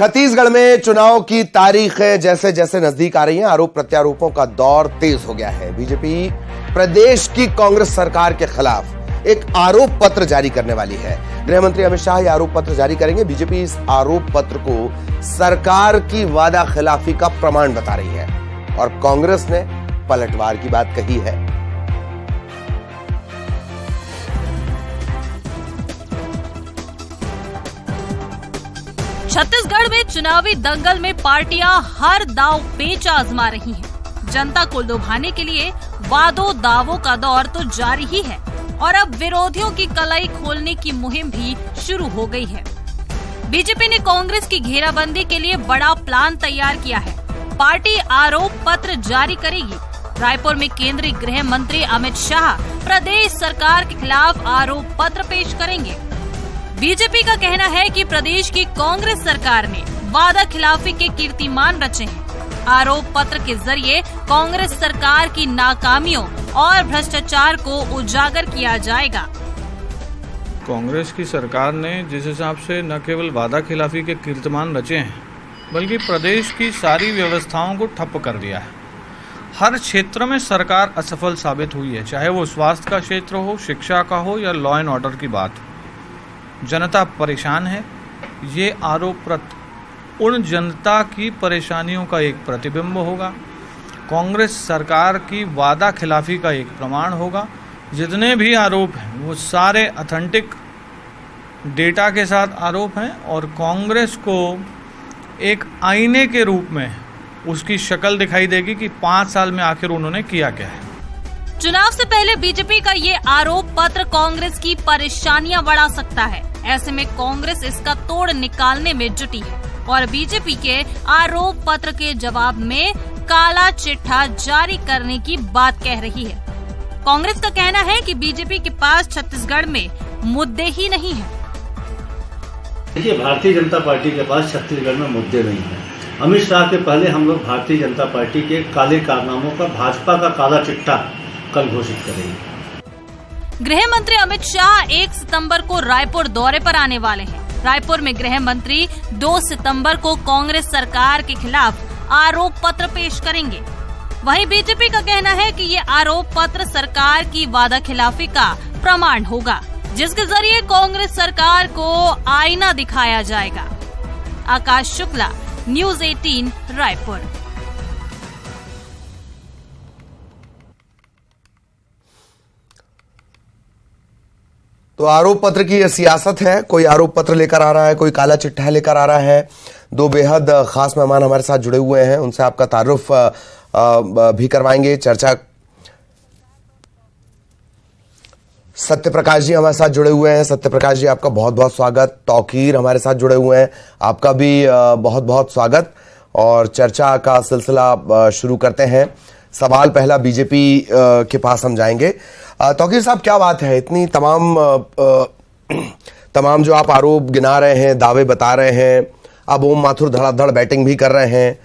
छत्तीसगढ़ में चुनाव की तारीखें जैसे जैसे नजदीक आ रही हैं, आरोप प्रत्यारोपों का दौर तेज हो गया है। बीजेपी प्रदेश की कांग्रेस सरकार के खिलाफ एक आरोप पत्र जारी करने वाली है। गृह मंत्री अमित शाह यह आरोप पत्र जारी करेंगे। बीजेपी इस आरोप पत्र को सरकार की वादा खिलाफी का प्रमाण बता रही है और कांग्रेस ने पलटवार की बात कही है। छत्तीसगढ़ में चुनावी दंगल में पार्टियां हर दांव पेच आजमा रही हैं। जनता को लुभाने के लिए वादों दावों का दौर तो जारी ही है और अब विरोधियों की कलाई खोलने की मुहिम भी शुरू हो गई है। बीजेपी ने कांग्रेस की घेराबंदी के लिए बड़ा प्लान तैयार किया है। पार्टी आरोप पत्र जारी करेगी। रायपुर में केंद्रीय गृह मंत्री अमित शाह प्रदेश सरकार के खिलाफ आरोप पत्र पेश करेंगे। बीजेपी का कहना है कि प्रदेश की कांग्रेस सरकार ने वादा खिलाफी के कीर्तिमान रचे हैं। आरोप पत्र के जरिए कांग्रेस सरकार की नाकामियों और भ्रष्टाचार को उजागर किया जाएगा। कांग्रेस की सरकार ने जिस हिसाब से न केवल वादा खिलाफी के कीर्तिमान रचे हैं, बल्कि प्रदेश की सारी व्यवस्थाओं को ठप कर दिया है। हर क्षेत्र में सरकार असफल साबित हुई है, चाहे वो स्वास्थ्य का क्षेत्र हो, शिक्षा का हो या लॉ एंड ऑर्डर की बात हो। जनता परेशान है। ये आरोप पत्र उन जनता की परेशानियों का एक प्रतिबिंब होगा। कांग्रेस सरकार की वादा खिलाफी का एक प्रमाण होगा। जितने भी आरोप हैं वो सारे ऑथेंटिक डेटा के साथ आरोप हैं और कांग्रेस को एक आईने के रूप में उसकी शक्ल दिखाई देगी कि 5 साल में आखिर उन्होंने किया क्या है। चुनाव से पहले बीजेपी का ये आरोप पत्र कांग्रेस की परेशानियां बढ़ा सकता है। ऐसे में कांग्रेस इसका तोड़ निकालने में जुटी है और बीजेपी के आरोप पत्र के जवाब में काला चिट्ठा जारी करने की बात कह रही है। कांग्रेस का कहना है कि बीजेपी के पास छत्तीसगढ़ में मुद्दे ही नहीं है। देखिए, भारतीय जनता पार्टी के पास छत्तीसगढ़ में मुद्दे नहीं है। अमित शाह के पहले हम लोग भारतीय जनता पार्टी के काले कारनामों का, भाजपा का काला चिट्ठा कल घोषित करेंगे। गृह मंत्री अमित शाह 1 सितंबर को रायपुर दौरे पर आने वाले हैं। रायपुर में गृह मंत्री 2 सितंबर को कांग्रेस सरकार के खिलाफ आरोप पत्र पेश करेंगे। वहीं बीजेपी का कहना है कि ये आरोप पत्र सरकार की वादा खिलाफी का प्रमाण होगा, जिसके जरिए कांग्रेस सरकार को आईना दिखाया जाएगा। आकाश शुक्ला, न्यूज़ 18 रायपुर। तो आरोप पत्र की यह सियासत है। कोई आरोप पत्र लेकर आ रहा है, कोई काला चिट्ठा लेकर आ रहा है। 2 बेहद खास मेहमान हमारे साथ जुड़े हुए हैं, उनसे आपका तारुफ भी करवाएंगे। चर्चा सत्यप्रकाश जी हमारे साथ जुड़े हुए हैं। सत्यप्रकाश जी, आपका बहुत बहुत स्वागत। तौकीर हमारे साथ जुड़े हुए हैं, आपका भी बहुत बहुत स्वागत। और चर्चा का सिलसिला शुरू करते हैं। सवाल पहला बीजेपी के पास हम जाएंगे। तौकीर साहब, क्या बात है, इतनी तमाम जो आप आरोप गिना रहे हैं, दावे बता रहे हैं, अब ओम माथुर धड़ाधड़ बैटिंग भी कर रहे हैं।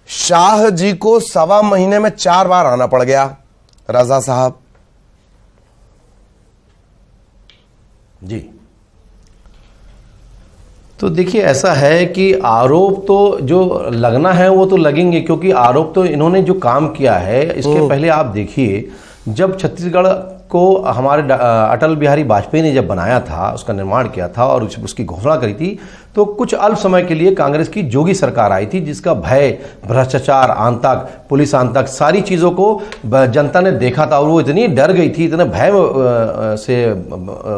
शाह जी को 1.25 महीने में 4 बार आना पड़ गया। रजा साहब जी, तो देखिए, ऐसा है कि आरोप तो जो लगना है वो तो लगेंगे, क्योंकि आरोप तो इन्होंने जो काम किया है, इसके पहले आप देखिए, जब छत्तीसगढ़ को हमारे अटल बिहारी वाजपेयी ने जब बनाया था, उसका निर्माण किया था और उसकी घोषणा करी थी, तो कुछ अल्प समय के लिए कांग्रेस की जोगी सरकार आई थी, जिसका भय, भ्रष्टाचार, आतंक, पुलिस आतंक, सारी चीज़ों को जनता ने देखा था और वो इतनी डर गई थी, इतने भय से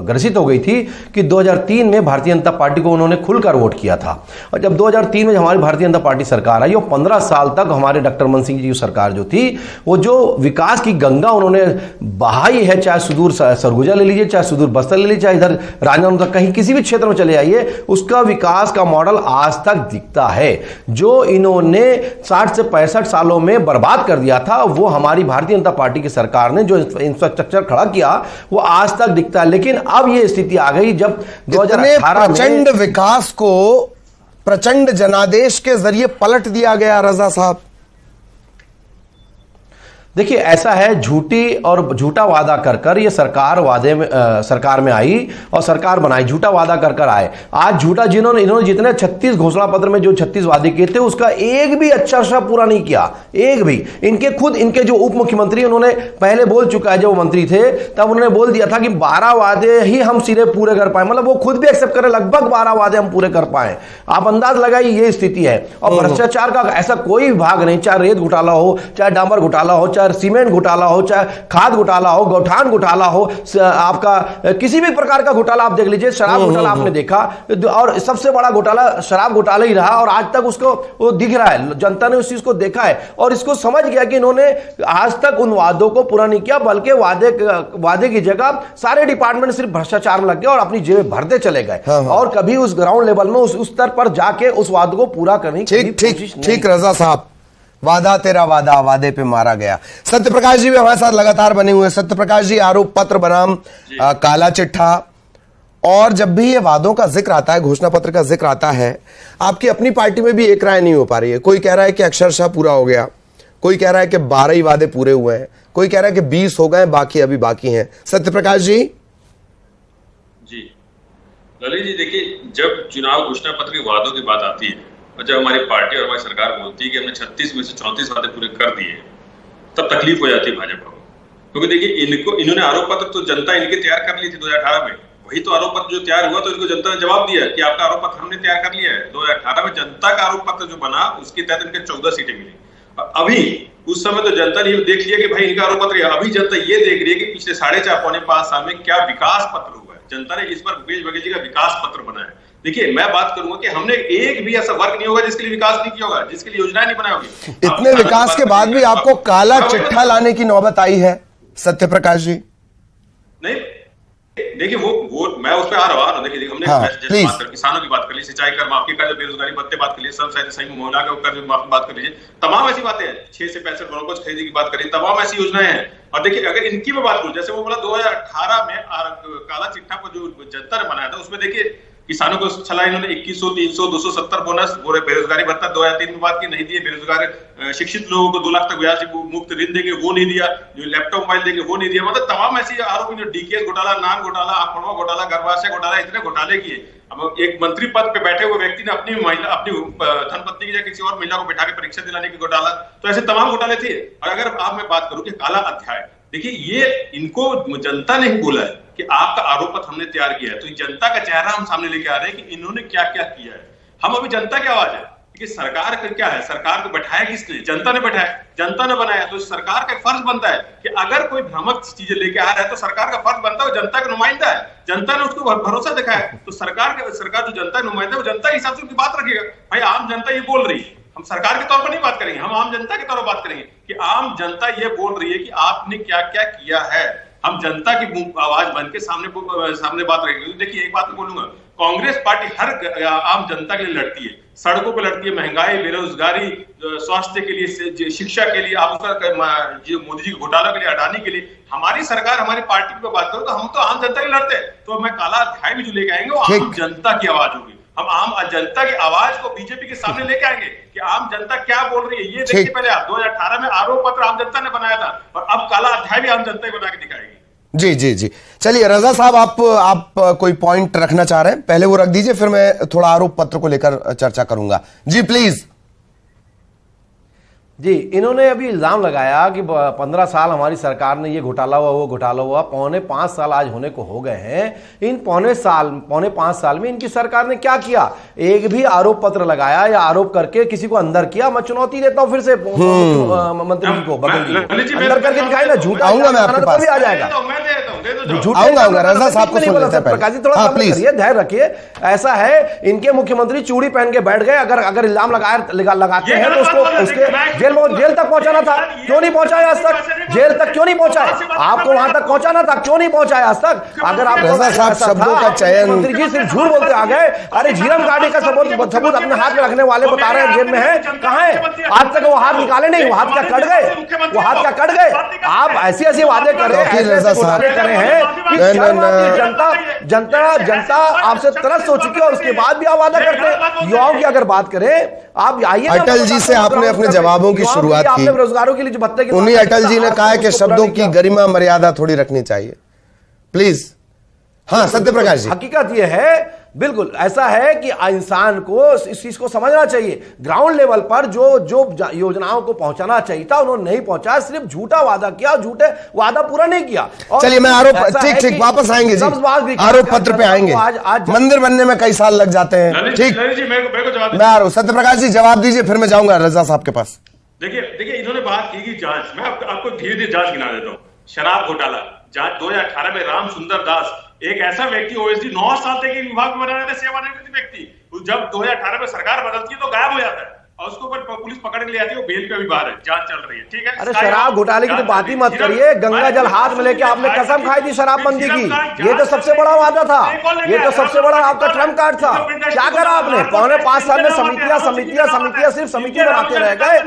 ग्रसित हो गई थी कि 2003 में भारतीय जनता पार्टी को उन्होंने खुलकर वोट किया था। और जब 2003 में हमारी भारतीय जनता पार्टी सरकार आई और 15 साल तक हमारे डॉक्टर मनमोहन सिंह जी की सरकार जो थी, वो जो विकास की गंगा उन्होंने बहाई है, चाहे सुदूर सरगुजा ले लीजिए, चाहे सुदूर बस्तर ले लीजिए, चाहे इधर राजनांदगांव तक, कहीं किसी भी क्षेत्र में चले आइए, उसका विकास का मॉडल आज तक दिखता है। जो इन्होंने 60 से 65 सालों में बर्बाद कर दिया था, वो हमारी भारतीय जनता पार्टी की सरकार ने जो इंफ्रास्ट्रक्चर खड़ा किया, वो आज तक दिखता है। लेकिन अब ये स्थिति आ गई जब 2018 में प्रचंड विकास को प्रचंड जनादेश के जरिए पलट दिया गया। रजा साहब, देखिए, ऐसा है, झूठी और झूठा वादा कर कर ये सरकार में आई और सरकार बनाई, झूठा वादा कर कर आए। आज झूठा इन्होंने जितने 36 घोषणा पत्र में जो 36 वादे किए थे उसका एक भी अच्छा सा पूरा नहीं किया, एक भी। इनके जो उप मुख्यमंत्री, उन्होंने पहले बोल चुका है, जब वो मंत्री थे तब उन्होंने बोल दिया था कि 12 वादे ही हम सिरे पूरे कर पाए, मतलब वो खुद भी एक्सेप्ट करें लगभग 12 वादे हम पूरे कर पाए। आप अंदाज लगाइए, ये स्थिति है। और भ्रष्टाचार का ऐसा कोई विभाग नहीं, चाहे रेत घोटाला हो, चाहे डामर घोटाला हो, चाहे सीमेंट घोटाला हो, चाहे खाद घोटाला हो, गौठान घोटाला हो, आपका किसी भी प्रकार का घोटाला आप देख लीजिए। शराब घोटाला आपने देखा, और सबसे बड़ा घोटाला शराब घोटाला ही रहा, और आज तक उसको वो दिख रहा है, जनता ने उस चीज को देखा है और इसको समझ गया कि इन्होंने आज तक उन वादों को पूरा नहीं किया, बल्कि वादे की जगह सारे डिपार्टमेंट सिर्फ भ्रष्टाचार में लग गए और अपनी जेब भरते चले गए। और कभी उस ग्राउंड लेवल में उस स्तर पर जाके उस वादों को पूरा करने की कोशिश नहीं। ठीक रजा साहब, वादा तेरा वादा, वादे पे मारा गया। सत्यप्रकाश जी भी हमारे साथ लगातार बने हुए हैं। सत्यप्रकाश जी, आरोप पत्र बनाम काला चिट्ठा, और जब भी ये वादों का जिक्र आता है, घोषणा पत्र का जिक्र आता है, आपकी अपनी पार्टी में भी एक राय नहीं हो पा रही है। कोई कह रहा है कि अक्षरशः पूरा हो गया, कोई कह रहा है कि 12 ही वादे पूरे हुए हैं, कोई कह रहा है कि 20 हो गए, बाकी अभी बाकी हैं। सत्यप्रकाश जी। ललित जी, देखिए, जब चुनाव घोषणा पत्र के वादों की बात आती है और जब हमारी पार्टी और हमारी सरकार बोलती है कि हमने 36 में से 34 वादे पूरे कर दिए, तब तकलीफ हो जाती है भाजपा को। क्योंकि देखिए, इन्होंने आरोप पत्र तो जनता इनके तैयार कर ली थी 2018 में, वही तो आरोप पत्र जो तैयार हुआ तो इनको जनता ने जवाब दिया कि आपका आरोप पत्र हमने तैयार कर लिया है। 2018 में जनता का आरोप पत्र जो बना उसके तहत इनके 14 सीटें मिली। अभी उस समय तो जनता ने देख लिया कि भाई इनका आरोप पत्र, अभी जनता ये देख रही है कि पिछले 4.5 पौने 5 साल में क्या विकास पत्र हुआ है। जनता ने इस बार भूपेश बघेल जी का विकास पत्र बनाया। देखिए, मैं बात करूंगा कि हमने एक भी ऐसा वर्ग नहीं होगा जिसके लिए विकास नहीं किया होगा, जिसके लिए योजनाएं नहीं बनाई होगी। इतने विकास के बाद भी आपको काला चिट्ठा लाने की नौबत आई है सत्यप्रकाश जी? नहीं, देखिए, वो मैं उस पर आ रहा हूँ। देखिए, हमने जैसे बात कर, किसानों की बात कर ली, सिंचाई कर माफी का, बेरोजगारी भत्ते बात कर ली, सही महिला का कर्ज माफी बात कर लीजिए, तमाम ऐसी बातें हैं। 6 से 65 करोड़ खरीदी की बात करिए, तमाम ऐसी योजनाएं हैं। और देखिए, अगर इनकी मैं बात करूं, जैसे वो बोला 2018 में काला चिट्ठा को जो जनता ने बनाया था, उसमें देखिए किसानों को चला इन्होंने 2100, 300, 270 बोनस, बेरोजगारी भत्ता 2003 में बात की नहीं दिए, बेरोजगार शिक्षित लोगों को 2 लाख तक ब्याज मुक्त ऋण देंगे वो नहीं दिया, जो लैपटॉप मोबाइल देंगे वो नहीं दिया। मतलब तमाम ऐसी आरोप, जो डीकेएस घोटाला, नान घोटाला, आखड़वा घोटाला, गर्भाशय घोटाला, इतने घोटाले किए। अब एक मंत्री पद पे बैठे हुए व्यक्ति ने अपनी धर्मपत्नी की या किसी और महिला को बैठा के परीक्षा दिलाने की घोटाला, तो ऐसे तमाम घोटाले थे। और अगर आप मैं बात करूं कि काला अध्याय, देखिए, ये इनको जनता ने ही बोला है कि आपका आरोप पत्र हमने तैयार किया है, तो जनता का चेहरा हम सामने लेके आ रहे हैं कि इन्होंने क्या क्या किया है। हम अभी जनता की आवाज है कि सरकार का क्या है, सरकार को बैठाया किसने? जनता ने बैठाया, जनता ने बनाया। तो सरकार का फर्ज बनता है कि अगर कोई भ्रामक चीजें लेके आ रहा है तो सरकार का फर्ज बनता है, वो जनता का नुमाइंदा है, जनता ने उसको भरोसा दिखाया, तो सरकार जो जनता नुमाइंदा है वो जनता के हिसाब से उनकी बात रखेगा। भाई, आम जनता ये बोल रही है, हम सरकार के तौर पर नहीं बात करेंगे, हम आम जनता के तौर पर बात करेंगे कि आम जनता ये बोल रही है कि आपने क्या क्या किया है। हम जनता की आवाज बन के सामने बात रखेंगे। देखिए, एक बात तो बोलूंगा, कांग्रेस पार्टी हर आम जनता के लिए लड़ती है, सड़कों पे लड़ती है, महंगाई, बेरोजगारी, स्वास्थ्य के लिए, शिक्षा के लिए, आप मोदी जी के घोटाला के लिए, अडानी के लिए। हमारी सरकार, हमारी पार्टी पे बात करो तो हम तो आम जनता के लिए लड़ते हैं। तो मैं काला अध्याय भी जो लेके आएंगे वो आम जनता की आवाज होगी। हम आम जनता की आवाज को बीजेपी के सामने लेके आएंगे कि आम जनता क्या बोल रही है। ये देखिए, पहले आप 2018 में आरोप पत्र आम जनता ने बनाया था और अब काला अध्याय भी आम जनता ही बना के दिखाएगी। जी जी जी, चलिए रजा साहब, आप कोई पॉइंट रखना चाह रहे हैं? पहले वो रख दीजिए, फिर मैं थोड़ा आरोप पत्र को लेकर चर्चा करूंगा। जी प्लीज। जी, इन्होंने अभी इल्जाम लगाया कि 15 साल हमारी सरकार ने ये घोटाला हुआ वो घोटाला हुआ, 4.5 साल आज होने को हो गए हैं। इन 4.5 साल में इनकी सरकार ने क्या किया? एक भी आरोप पत्र लगाया या आरोप करके किसी को अंदर किया? मैं चुनौती देता हूं फिर से मंत्री जी को, बघेल जी को, अंदर करके दिखाई ना, झूठ आऊंगा मैं आपके पास, आ जाएगा आऊंगा। रजा साहब को सुन लेते हैं, प्रकाश जी थोड़ा करिए, ध्यान रखिए। ऐसा है, इनके मुख्यमंत्री चूड़ी पहन के बैठ गए, अगर इल्जाम लगाते हैं तो उसको उसके जेल तक पहुंचाना था, क्यों नहीं पहुंचाया आज तक? जेल तक क्यों नहीं पहुंचाए? आपको वहां तक पहुंचाना था, क्यों नहीं पहुंचाए आज तक? अगर आप शब्दों का चयन, मंत्री जी सिर्फ झूठ बोलते आ गए। अरे झीरम घाटी का सबूत अपने हाथ में रखने वाले बता रहे हैं जेब में है, कहां है? आज तक वो हाथ निकाले नहीं, वो हाथ क्या कट गए? वो हाथ क्या कट गए? आप ऐसे ऐसे वादे कर रहे हैं, जनता आपसे तरस हो चुकी है और उसके बाद भी आप वादा करते हैं। युवाओं की अगर बात करें, आप आइए, अटल जी से आपने अपने जवाबों की शुरुआत की, बेरोजगारों के लिए जो भत्ते, उन्हीं अटल जी ने कहा है कि शब्दों की गरिमा मर्यादा थोड़ी रखनी चाहिए, प्लीज। हाँ सत्य प्रकाश जी, हकीकत यह है, बिल्कुल ऐसा है कि इंसान को इस चीज को समझना चाहिए। ग्राउंड लेवल पर जो योजनाओं को पहुंचाना चाहिए था उन्होंने नहीं पहुंचाया, सिर्फ झूठा वादा किया, झूठे वादा पूरा नहीं किया। चलिए मैं आरोप, ठीक वापस आएंगे जी, आरोप पत्र पे आएंगे। आज मंदिर बनने में कई साल लग जाते हैं, ठीक। मैं आरोप, सत्य प्रकाश जी जवाब दीजिए, फिर मैं जाऊंगा रजा साहब के पास। देखिए इन्होंने बात की कि जांच, मैं आपको धीरे धीरे जांच गिना देता हूँ। शराब घोटाला जांच 2018 में राम सुंदर दास, एक ऐसा व्यक्ति ओएसडी 9 साल तक विभाग में बना रहे थे, सेवानिवृत्त व्यक्ति, जब 2018 में सरकार बदलती है तो गायब हो जाता है और उसको पुलिस पकड़ने के लिए आती है, वो बेल पे भी बाहर है, जांच चल रही है, ठीक है। अरे शराब घोटाले की तो बात ही मत करिए, गंगा जल हाथ में लेके आपने कसम खाई थी शराबबंदी की, ये तो सबसे बड़ा वादा था, ये तो सबसे बड़ा आपका ट्रम्प कार्ड था। क्या करा आपने? पौने 5 साल में समितियां सिर्फ समिति बनाते रह गए,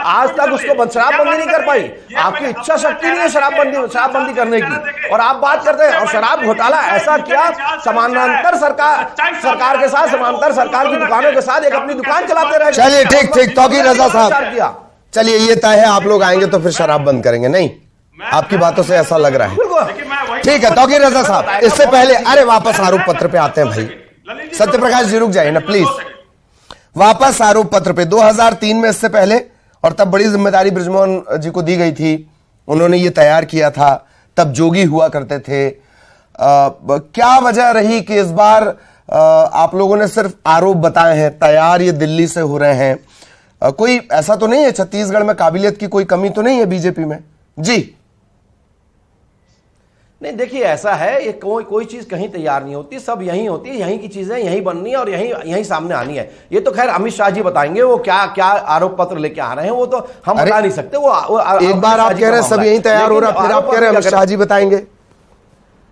आज तक उसको शराबबंदी नहीं कर पाई। आपकी इच्छा शक्ति नहीं है शराबबंदी करने की, और आप बात करते हैं। और शराब घोटाला ऐसा किया, समानांतर सरकार के साथ, समानांतर सरकार की दुकानों के साथ एक अपनी दुकान चलाते रह गए। चलिए ठीक, तौकीर रजा साहब, चलिए ये तय है आप लोग आएंगे तो फिर शराब बंद करेंगे, नहीं? आपकी बातों से ऐसा लग रहा है, ठीक है। तौकीर रजा साहब, इससे पहले, अरे वापस आरोप पत्र पे आते हैं भाई। सत्य प्रकाश जी रुक जाइए ना प्लीज, वापस आरोप पत्र पे। 2003 में इससे पहले, और तब बड़ी जिम्मेदारी बृजमोहन जी को दी गई थी, उन्होंने ये तैयार किया था, तब जोगी हुआ करते थे। क्या वजह रही कि इस बार आप लोगों ने सिर्फ आरोप बताए हैं, तैयार ये दिल्ली से हो रहे हैं? कोई ऐसा तो नहीं है छत्तीसगढ़ में काबिलियत की कोई कमी तो नहीं है बीजेपी में जी? नहीं देखिए, ऐसा है, ये कोई चीज कहीं तैयार नहीं होती, सब यहीं होती है, यहीं की चीजें यहीं बननी है और यहीं सामने आनी है। ये तो खैर अमित शाह जी बताएंगे वो क्या आरोप पत्र लेके आ रहे हैं, वो तो हम बता नहीं सकते। वो एक बार आप कह रहे हैं सब यहीं तैयार हो रहा, फिर आप कह रहे हैं अमित शाह जी बताएंगे।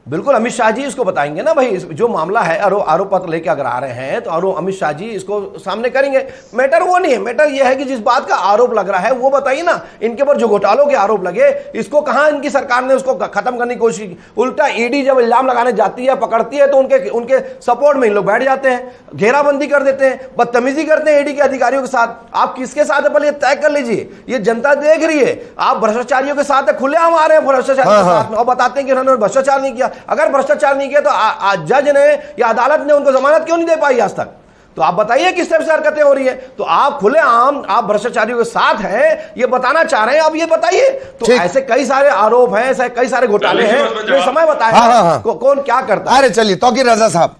बिल्कुल अमित शाह जी इसको बताएंगे ना भाई, जो मामला है आरोप पत्र लेके अगर आ रहे हैं तो अमित शाह जी इसको सामने करेंगे। मैटर वो नहीं है, मैटर ये है कि जिस बात का आरोप लग रहा है वो बताइए ना। इनके पर जो घोटालों के आरोप लगे, इसको कहां इनकी सरकार ने उसको खत्म करने की कोशिश की? उल्टा ईडी जब इल्जाम लगाने जाती है, पकड़ती है, तो उनके सपोर्ट में इन लोग बैठ जाते हैं, घेराबंदी कर देते हैं, बदतमीजी करते हैं ईडी के अधिकारियों के साथ। आप किसके साथ है पहले तय कर लीजिए, ये जनता देख रही है। आप भ्रष्टाचारियों के साथ खुलेआम आ रहे हैं, भ्रष्टाचारियों के साथ में, और बताते हैं कि उन्होंने भ्रष्टाचार नहीं किया। अगर भ्रष्टाचार नहीं किया तो जज ने या अदालत ने उनको जमानत क्यों नहीं दे पाई आज तक? तो आप बताइए किस तरह से हरकतें हो रही है। तो आप खुलेआम आप भ्रष्टाचारियों के साथ हैं ये बताना चाह रहे हैं, अब ये बताइए। तो ऐसे कई सारे आरोप हैं, ऐसे कई सारे घोटाले हैं, ये समय बताएगा कौन क्या करता है। अरे चलिए तौकीर रजा साहब,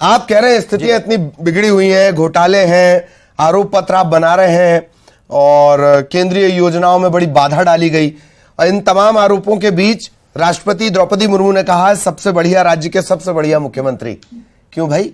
आप कह रहे हैं स्थितियां इतनी बिगड़ी हुई हैं, घोटाले हैं, आरोप पत्र आप बना रहे हैं और केंद्रीय योजनाओं में बड़ी बाधा डाली गई, और इन तमाम आरोपों के बीच राष्ट्रपति द्रौपदी मुर्मू ने कहा है सबसे बढ़िया राज्य के सबसे बढ़िया मुख्यमंत्री। क्यों भाई?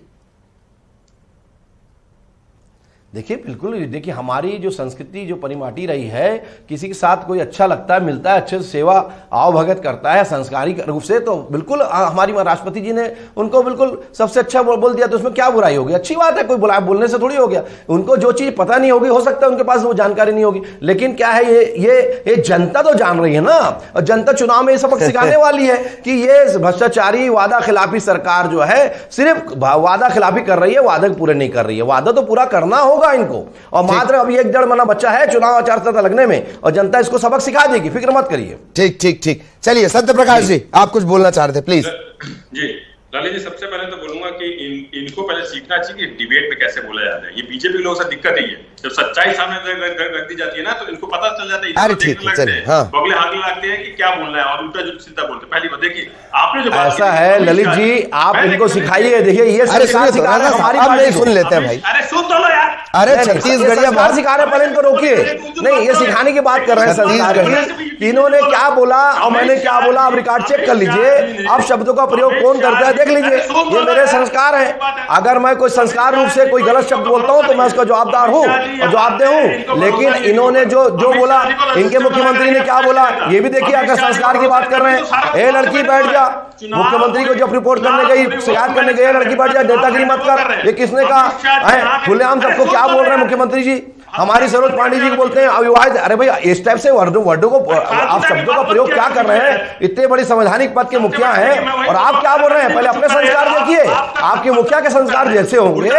देखिए बिल्कुल, देखिए हमारी जो संस्कृति जो परिमाटी रही है, किसी के साथ कोई अच्छा लगता है, मिलता है, अच्छे से सेवा आवभगत करता है संस्कारिक रूप से, तो बिल्कुल हमारी राष्ट्रपति जी ने उनको बिल्कुल सबसे अच्छा बोल दिया, तो उसमें क्या बुराई होगी? अच्छी बात है, कोई बोलने से थोड़ी हो गया। उनको जो चीज पता नहीं होगी, हो सकता है उनके पास वो जानकारी नहीं होगी, लेकिन क्या है ये जनता तो जान रही है ना, और जनता चुनाव में ये सबक सिखाने वाली है कि ये भ्रष्टाचारी वादा खिलाफी सरकार जो है सिर्फ वादा खिलाफी कर रही है, वादे पूरे नहीं कर रही है। वादा तो पूरा करना होगा इनको, और मात्र अभी 1-1.5 महीना बच्चा है चुनाव आचार संहिता लगने में, और जनता इसको सबक सिखा देगी, फिक्र मत करिए। ठीक। चलिए सत्य प्रकाश जी, आप कुछ बोलना चाह रहे थे, प्लीज। जी लाली जी, सबसे पहले तो बोलूंगा कि इनको पहले सीखना चाहिए कि डिबेट में कैसे बोला जाता है। ये बीजेपी के लोगों से दिक्कत ही है, जब सच्चाई सामने रख दी जाती है ना तो इनको पता चल जाता है, अरे ठीक है, चलिए, हाँ, बगले हाथ लगते हैं कि क्या बोलना है और उल्टा जो सीधा बोलते हैं। पहली बात देखिए, आपने जो ऐसा है ललित जी, आप इनको सिखाइए। देखिए ये नहीं सुन लेते हैं भाई, अरे सुन तो लो यार, अरे छत्तीसगढ़िया बात सिखा रहे, पहले इनको रोकिए। नहीं, ये सिखाने की बात कर रहे हैं छत्तीसगढ़, इन्होंने क्या बोला और मैंने क्या बोला, आप रिकॉर्ड चेक कर लीजिए। अब शब्दों का प्रयोग कौन करता है देख लीजिए, ये मेरे संस्कार हैं। अगर मैं कोई संस्कार रूप से कोई गलत शब्द बोलता हूं तो मैं उसका जवाबदार हूं और जवाबदेह हूं। लेकिन इन्होंने जो बोला, इनके मुख्यमंत्री ने क्या बोला ये भी देखिए। अगर संस्कार की बात कर रहे हैं, ए लड़की बैठ जा, मुख्यमंत्री को जब रिपोर्ट करने गई, शिकायत करने गई, लड़की बैठ जा, नेतागिरी मत कर, ये किसने कहा? खुलेआम सबको क्या बोल रहे हैं मुख्यमंत्री जी? हमारी सरोज पांडे जी को बोलते हैं अविवाहित। अरे भाई, इस टाइप से वर्डों को आप शब्दों का प्रयोग क्या कर रहे हैं? इतने बड़ी संवैधानिक पद के मुखिया हैं और आप क्या बोल रहे हैं? पहले अपने संस्कार देखिए। आपके मुखिया के संस्कार जैसे होंगे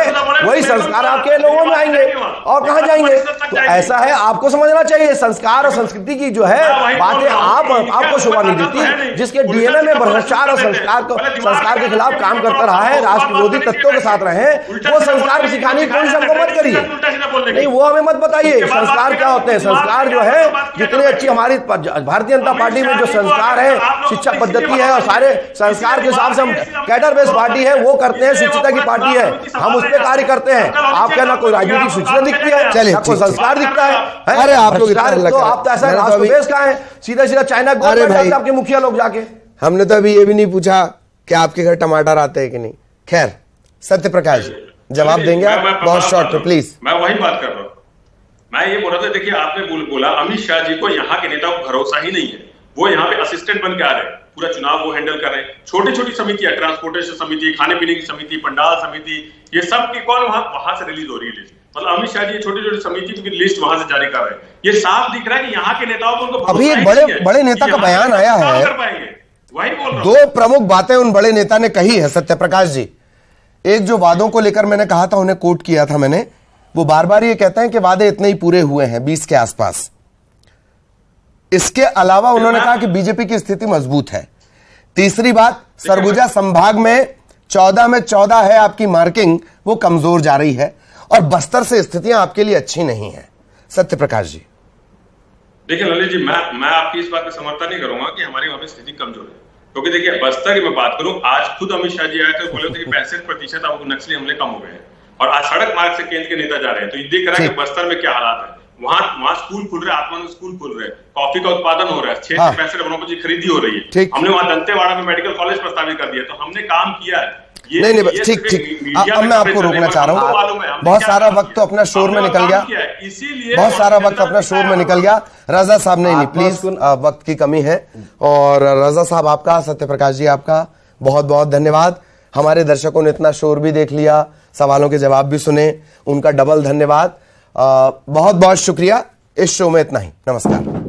वही संस्कार आपके लोगों में आएंगे और कहां जाएंगे। तो ऐसा है, आपको समझना चाहिए। संस्कार और संस्कृति की जो है बातें आपको शोभा नहीं देती। जिसके डीएनए में भ्रष्टाचार और संस्कार के खिलाफ काम करता रहा है, राष्ट्र विरोधी तत्वों के साथ रहे, वो संस्कार सिखाने की कोशिश हमको मत करिए। नहीं, वो हमें मत बताइए संस्कार क्या होते हैं। संस्कार जो है, जितनी अच्छी हमारी भारतीय जनता पार्टी में जो संस्कार है, शिक्षा पद्धति है और सारे संस्कार के हिसाब से हम कैडर बेस्ड पार्टी है, वो करते हैं। शिक्षिता की पार्टी है, हम उस पर कार्य करते हैं। आपका ना कोई राजनीतिक शिक्षा दिखती है, ना कोई संस्कार दिखता है। अरे आप लोग तो आप तो ऐसा राष्ट्रदेश का है, सीधा सीधा चाइना आपके मुखिया लोग जाके। हमने तो अभी ये भी नहीं पूछा कि आपके घर टमाटर आते हैं कि नहीं। खैर, सत्य प्रकाश जवाब देंगे आप बहुत शॉर्ट में, प्लीज। मैं वही बात कर रहा हूँ। मैं ये बोल रहा था, देखिए आपने बोला अमित शाह जी को यहाँ के नेताओं को भरोसा ही नहीं है। वो यहाँ पे असिस्टेंट बन के आ रहे हैं, पूरा चुनाव वो हैंडल कर रहे हैं। छोटी छोटी समितियां, ट्रांसपोर्टेशन समिति, खाने पीने की समिति, पंडाल समिति, ये सब की कौन वहां से रिलीज हो रही है लिस्ट। मतलब अमित शाह जी छोटी छोटी समिति की लिस्ट वहां से जारी कर रहे हैं। ये साफ दिख रहा है कि यहाँ के नेताओं को उनको अभी एक बड़े नेता का बयान आया है, वही बोल रहा हूं। दो प्रमुख बातें उन बड़े नेता ने कही है सत्य प्रकाश जी। एक जो वादों को लेकर मैंने कहा था, उन्हें कोट किया था मैंने, वो बार बार ये कहते हैं कि वादे इतने ही पूरे हुए हैं 20 के आसपास। इसके अलावा उन्होंने कहा कि बीजेपी की स्थिति मजबूत है। तीसरी बात, सरगुजा संभाग में 14 में 14 है आपकी मार्किंग, वो कमजोर जा रही है और बस्तर से स्थितियां आपके लिए अच्छी नहीं है। सत्य प्रकाश जी, देखिए ललित जी, मैं आपकी इस बात का समर्थन नहीं करूंगा कि हमारी वहां पे स्थिति कमजोर है। क्योंकि देखिए बस्तर की मैं बात करूं, आज खुद अमित शाह जी आए थे, बोले थे कि 65% अब नक्सली हमले कम हो गए हैं और आज सड़क मार्ग से केंद्र के नेता जा रहे हैं। तो ये देख रहा है कि बस्तर में क्या हालात है। वहां स्कूल खुल रहे हैं, आत्मानंद स्कूल खुल रहे हैं, कॉफी का उत्पादन हो रहा है, 6 से 65 वनों की खरीदी हो रही है। हमने वहां दंतेवाड़ा में मेडिकल कॉलेज प्रस्तावित कर दिया। तो हमने काम किया है। नहीं, ठीक। अब मैं आपको रोकना चाह रहा हूं। बहुत सारा वक्त तो अपना शोर में निकल गया, बहुत सारा वक्त अपना शोर में निकल गया। रजा साहब, नहीं प्लीज, वक्त की कमी है। और रजा साहब आपका, सत्य प्रकाश जी आपका बहुत बहुत धन्यवाद। हमारे दर्शकों ने इतना शोर भी देख लिया, सवालों के जवाब भी सुने, उनका डबल धन्यवाद। बहुत बहुत शुक्रिया। इस शो में इतना ही, नमस्कार।